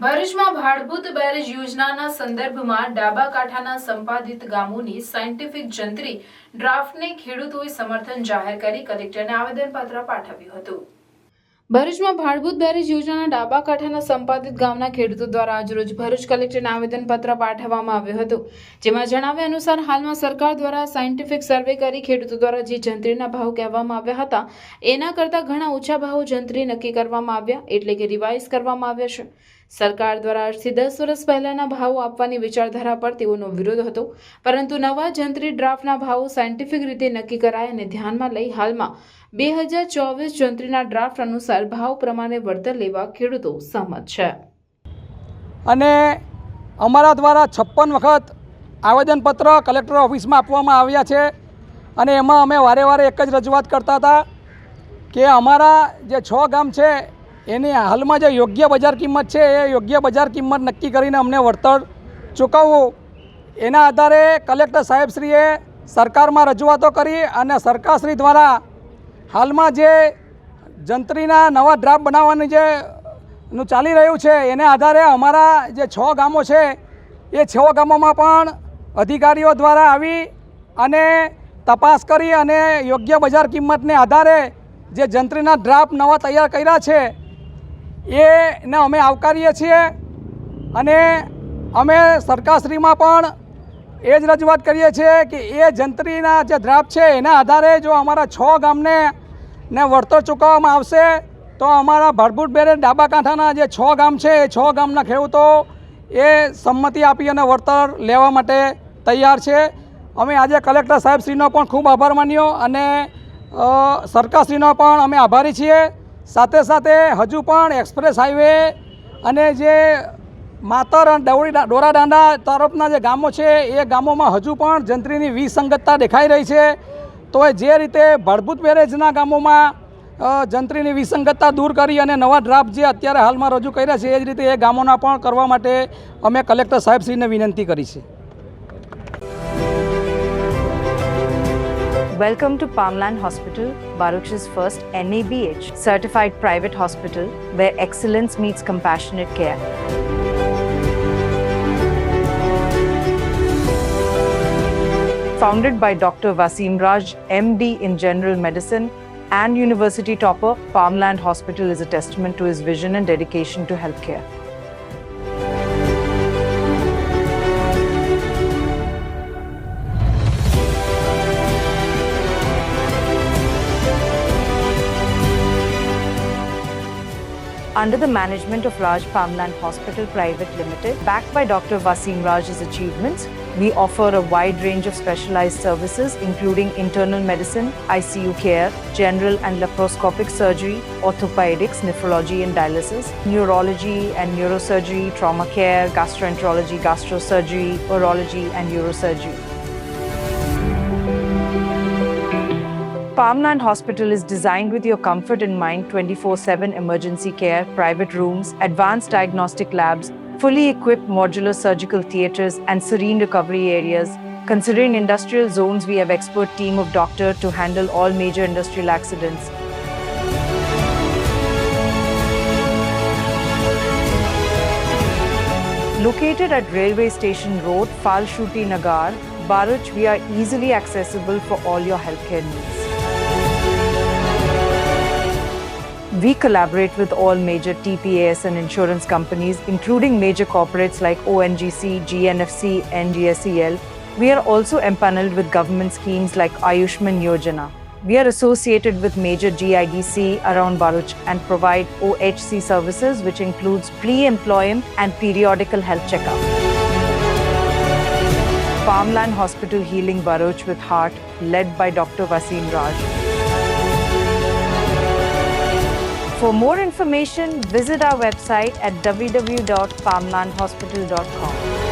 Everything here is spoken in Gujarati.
ભરૂચમાં ભાડભૂત બેરેજ યોજનાના સંદર્ભમાં ડાબા કાંઠાના સંપાદિત ગામોની સાયન્ટિફિક જંત્રી ડ્રાફ્ટને ખેડૂતોએ સમર્થન જાહેર કરી કલેક્ટરને આવેદનપત્ર પાઠવ્યું હતું। ભરૂચમાં ભાડભૂત બેરેજ યોજનાના ડાબા કાંઠાના સંપાદિત ગામના ખેડૂતો દ્વારા આજરોજ ભરૂચ કલેક્ટરને આવેદનપત્ર પાઠવવામાં આવ્યું હતું, જેમાં જણાવ્યા અનુસાર હાલમાં સરકાર દ્વારા સાયન્ટિફિક સર્વે કરી ખેડૂતો દ્વારા જે જંત્રીના ભાવ કહેવામાં આવ્યા હતા એના કરતાં ઘણા ઓછા ભાવો જંત્રી નક્કી કરવામાં આવ્યા, એટલે કે રિવાઇઝ કરવામાં આવ્યા છે। સરકાર દ્વારા 8 થી 10 વર્ષ પહેલાના ભાવો આપવાની વિચારધારા પર તેઓનો વિરોધ હતો, પરંતુ નવા જંત્રી ડ્રાફ્ટના ભાવો સાયન્ટિફિક રીતે નક્કી કરાય અને ધ્યાનમાં લઈ હાલમાં 2024 જંત્રીના ડ્રાફ્ટ અનુસાર ભાવ પ્રમાણે વળતર લેવા ખેડૂતો સહમત છે। અને અમારા દ્વારા 56 વખત આવેદનપત્ર કલેક્ટર ઓફિસમાં આપવામાં આવ્યા છે અને એમાં અમે વારે વારે એક જ રજૂઆત કરતા હતા કે અમારા જે 6 ગામ છે એની હાલમાં જે યોગ્ય બજાર કિંમત છે એ યોગ્ય બજાર કિંમત નક્કી કરીને અમને વળતર ચૂકવવું, એના આધારે કલેક્ટર સાહેબશ્રીએ સરકારમાં રજૂઆતો કરી અને સરકારશ્રી દ્વારા હાલમાં જે જંત્રીના નવા ડ્રાફ્ટ બનાવવાની નું ચાલી રહ્યું છે એને આધારે અમારા જે 6 ગામો છે એ 6 ગામોમાં પણ અધિકારીઓ દ્વારા આવી અને તપાસ કરી અને યોગ્ય બજાર કિંમતને આધારે જે જંત્રીના ડ્રાફ્ટ નવા તૈયાર કર્યા છે એને અમે આવકારીએ છીએ અને અમે સરકારશ્રીમાં પણ એ જ રજૂઆત કરીએ છીએ કે એ જંત્રીના જે ડ્રાફ્ટ છે એના આધારે જો અમારા 6 ગામને વળતર ચૂકવવામાં આવશે તો અમારા ભાડભૂત બેરેજ ડાબા કાંઠાના જે 6 ગામ છે એ 6 ગામના ખેડૂતો એ સંમતિ આપી અને વળતર લેવા માટે તૈયાર છે। અમે આજે કલેક્ટર સાહેબશ્રીનો પણ ખૂબ આભાર માન્યો અને સરકારશ્રીનો પણ અમે આભારી છીએ। સાથે સાથે હજુ પણ એક્સપ્રેસ હાઈવે અને જે માતર અને ડોરાડાંડા તરફના જે ગામો છે એ ગામોમાં હજુ પણ જંત્રીની વિસંગતતા દેખાઈ રહી છે। તો જે રીતે ભાડભૂત બેરેજના ગામોમાં જંત્રીની વિસંગતતા દૂર કરી અને નવા ડ્રાફ્ટ જે અત્યારે હાલમાં રજૂ કર્યા છે એ જ રીતે એ ગામોના પણ કરવા માટે અમે કલેક્ટર સાહેબશ્રીને વિનંતી કરી છે। Welcome to Palmland Hospital, Bharuch's first NABH certified private hospital where excellence meets compassionate care. Founded by Dr. Wasim Raj, MD in General Medicine and University topper, Palmland Hospital is a testament to his vision and dedication to healthcare. Under the management of Raj Palmland Hospital Private Limited, backed by Dr. Wasim Raj's achievements, we offer a wide range of specialized services including internal medicine, ICU care, general and laparoscopic surgery, orthopedics, nephrology and dialysis, neurology and neurosurgery, trauma care, gastroenterology, gastrosurgery, urology and neurosurgery. Palmland Hospital is designed with your comfort in mind. 24/7 emergency care, private rooms, advanced diagnostic labs, fully equipped modular surgical theatres and serene recovery areas. Considering industrial zones, we have expert team of doctors to handle all major industrial accidents. Located at Railway Station Road, Falshuti Nagar, Bharuch, we are easily accessible for all your healthcare needs. We collaborate with all major TPAS and insurance companies, including major corporates like ONGC, GNFC, NGSEL. We are also empaneled with government schemes like Ayushman Yojana. We are associated with major GIDC around Bharuch and provide OHC services, which includes pre-employment and periodical health checkup. Palmland Hospital Healing Bharuch with Heart, led by Dr. Wasim Raj. For more information, visit our website at www.palmlandhospital.com.